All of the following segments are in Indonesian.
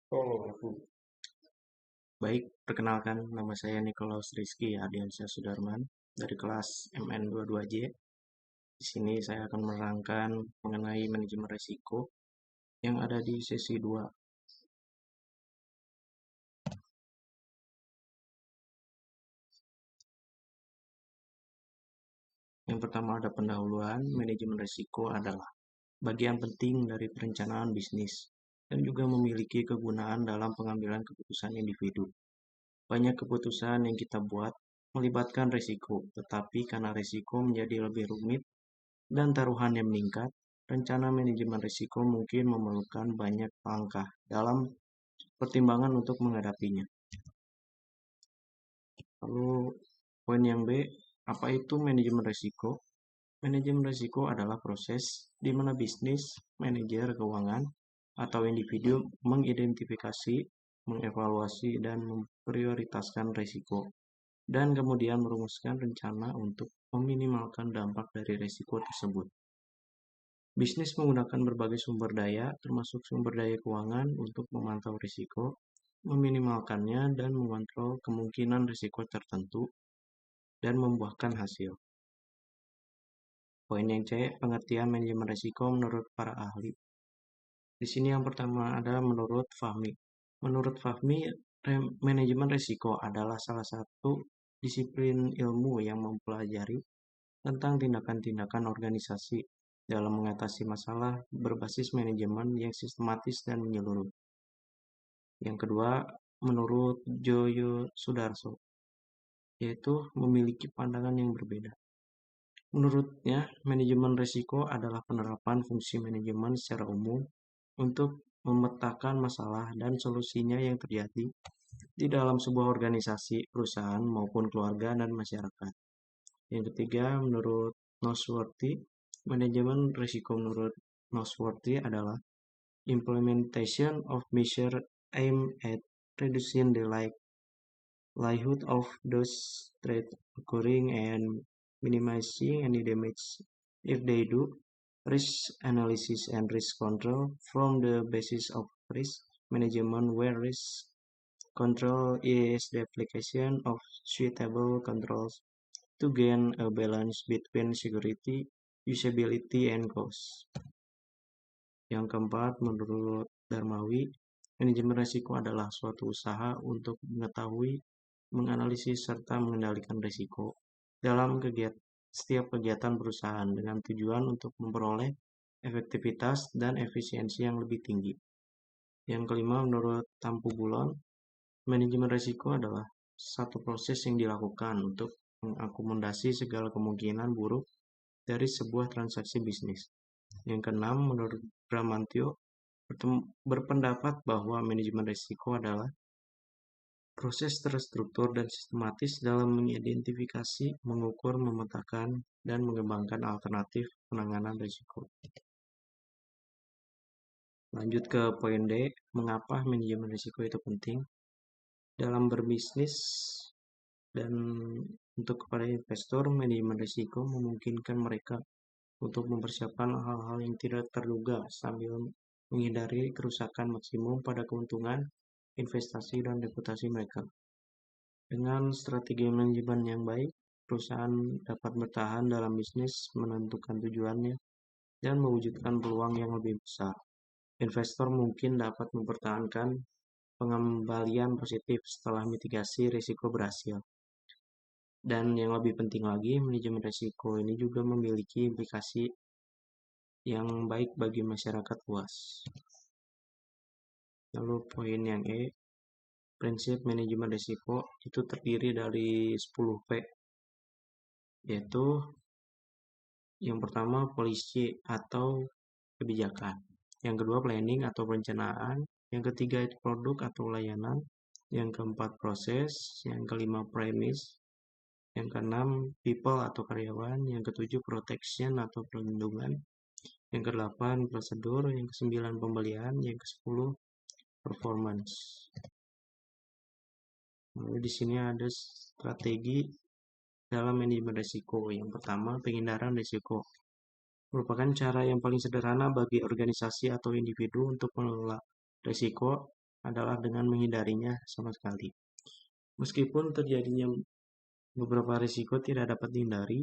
Oh, aku. Baik, perkenalkan nama saya Nikolaus Rizky Ardiansyah Sudarman dari kelas MN22J. Di sini saya akan menerangkan mengenai manajemen risiko yang ada di sesi 2. Yang pertama ada pendahuluan. Manajemen risiko adalah bagian penting dari perencanaan bisnis dan juga memiliki kegunaan dalam pengambilan keputusan individu. Banyak keputusan yang kita buat melibatkan risiko, tetapi karena risiko menjadi lebih rumit dan taruhannya meningkat, rencana manajemen risiko mungkin memerlukan banyak langkah dalam pertimbangan untuk menghadapinya. Lalu poin yang B, apa itu manajemen risiko? Manajemen risiko adalah proses di mana bisnis, manajer keuangan, atau individu mengidentifikasi, mengevaluasi, dan memprioritaskan risiko, dan kemudian merumuskan rencana untuk meminimalkan dampak dari risiko tersebut. Bisnis menggunakan berbagai sumber daya, termasuk sumber daya keuangan, untuk memantau risiko, meminimalkannya, dan mengontrol kemungkinan risiko tertentu, dan membuahkan hasil. Poin yang C, pengertian manajemen risiko menurut para ahli. Di sini yang pertama ada menurut Fahmi. Menurut Fahmi, manajemen risiko adalah salah satu disiplin ilmu yang mempelajari tentang tindakan-tindakan organisasi dalam mengatasi masalah berbasis manajemen yang sistematis dan menyeluruh. Yang kedua, menurut Joyo Sudarso, yaitu memiliki pandangan yang berbeda. Menurutnya, manajemen risiko adalah penerapan fungsi manajemen secara umum untuk memetakan masalah dan solusinya yang terjadi di dalam sebuah organisasi, perusahaan, maupun keluarga dan masyarakat. Yang ketiga, menurut Nosworthy, manajemen risiko menurut Nosworthy adalah implementation of measures aimed at reducing the likelihood of those threats occurring and minimizing any damage if they do. Risk analysis and risk control from the basis of risk management, where risk control is the application of suitable controls to gain a balance between security, usability, and cost. Yang keempat, menurut Darmawi, manajemen risiko adalah suatu usaha untuk mengetahui, menganalisis, serta mengendalikan risiko dalam setiap kegiatan perusahaan dengan tujuan untuk memperoleh efektivitas dan efisiensi yang lebih tinggi. Yang kelima, menurut Tampu Bulon, manajemen risiko adalah satu proses yang dilakukan untuk mengakomodasi segala kemungkinan buruk dari sebuah transaksi bisnis. Yang keenam, menurut Bramantio, berpendapat bahwa manajemen risiko adalah proses terstruktur dan sistematis dalam mengidentifikasi, mengukur, memetakan, dan mengembangkan alternatif penanganan risiko. Lanjut ke poin D, mengapa manajemen risiko itu penting? Dalam berbisnis dan untuk kepada investor, manajemen risiko memungkinkan mereka untuk mempersiapkan hal-hal yang tidak terduga sambil menghindari kerusakan maksimum pada keuntungan, investasi, dan reputasi mereka. Dengan strategi manajemen yang baik, perusahaan dapat bertahan dalam bisnis, menentukan tujuannya, dan mewujudkan peluang yang lebih besar. Investor mungkin dapat mempertahankan pengembalian positif setelah mitigasi risiko berhasil. Dan yang lebih penting lagi, manajemen risiko ini juga memiliki implikasi yang baik bagi masyarakat luas. Lalu poin yang E, prinsip manajemen risiko itu terdiri dari 10P, yaitu yang pertama polisi atau kebijakan, yang kedua planning atau perencanaan, yang ketiga itu produk atau layanan, yang keempat proses, yang kelima premise, yang keenam people atau karyawan, yang ketujuh protection atau perlindungan, yang kedelapan prosedur, yang kesembilan pembelian, yang kesepuluh performance. Lalu di sini ada strategi dalam manajemen risiko. Yang pertama, penghindaran risiko merupakan cara yang paling sederhana bagi organisasi atau individu untuk mengelola risiko adalah dengan menghindarinya sama sekali. Meskipun terjadinya beberapa risiko tidak dapat dihindari,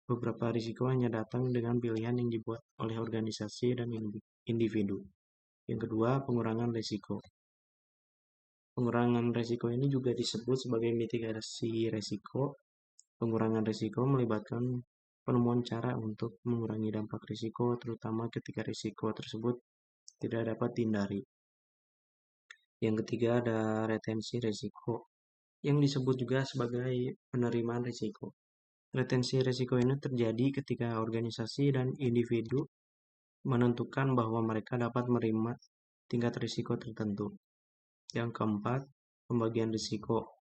beberapa risiko hanya datang dengan pilihan yang dibuat oleh organisasi dan individu. Yang kedua, pengurangan risiko. Pengurangan risiko ini juga disebut sebagai mitigasi risiko. Pengurangan risiko melibatkan penemuan cara untuk mengurangi dampak risiko, terutama ketika risiko tersebut tidak dapat dihindari. Yang ketiga ada retensi risiko, yang disebut juga sebagai penerimaan risiko. Retensi risiko ini terjadi ketika organisasi dan individu menentukan bahwa mereka dapat menerima tingkat risiko tertentu. Yang keempat, pembagian risiko.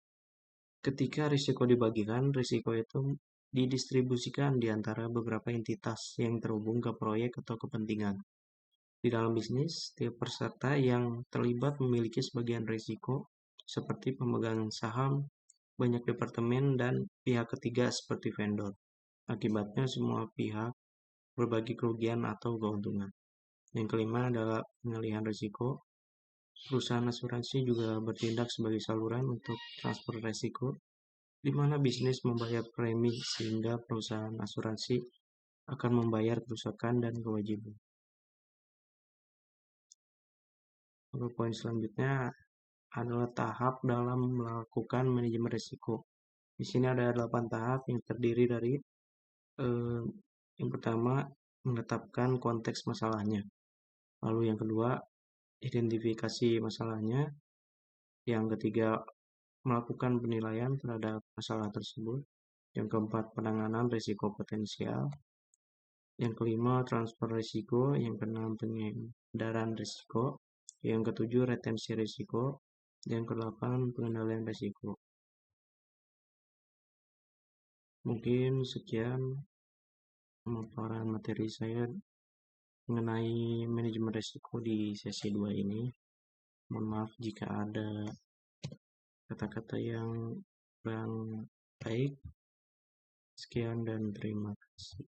Ketika risiko dibagikan, risiko itu didistribusikan di antara beberapa entitas yang terhubung ke proyek atau kepentingan. Di dalam bisnis, setiap peserta yang terlibat memiliki sebagian risiko, seperti pemegang saham, banyak departemen, dan pihak ketiga seperti vendor. Akibatnya semua pihak berbagi kerugian atau keuntungan. Yang kelima adalah pengalihan risiko. Perusahaan asuransi juga bertindak sebagai saluran untuk transfer risiko, di mana bisnis membayar premi sehingga perusahaan asuransi akan membayar kerusakan dan kewajiban. Lalu poin selanjutnya adalah tahap dalam melakukan manajemen risiko. Di sini ada 8 tahap yang terdiri dari yang pertama, menetapkan konteks masalahnya. Lalu yang kedua, identifikasi masalahnya. Yang ketiga, melakukan penilaian terhadap masalah tersebut. Yang keempat, penanganan risiko potensial. Yang kelima, transfer risiko. Yang keenam, pengendaraan risiko. Yang ketujuh, retensi risiko. Yang kedelapan, pengendalian risiko. Mungkin sekian pemaparan materi saya mengenai manajemen risiko di sesi 2 ini. Mohon maaf jika ada kata-kata yang kurang baik. Sekian dan terima kasih.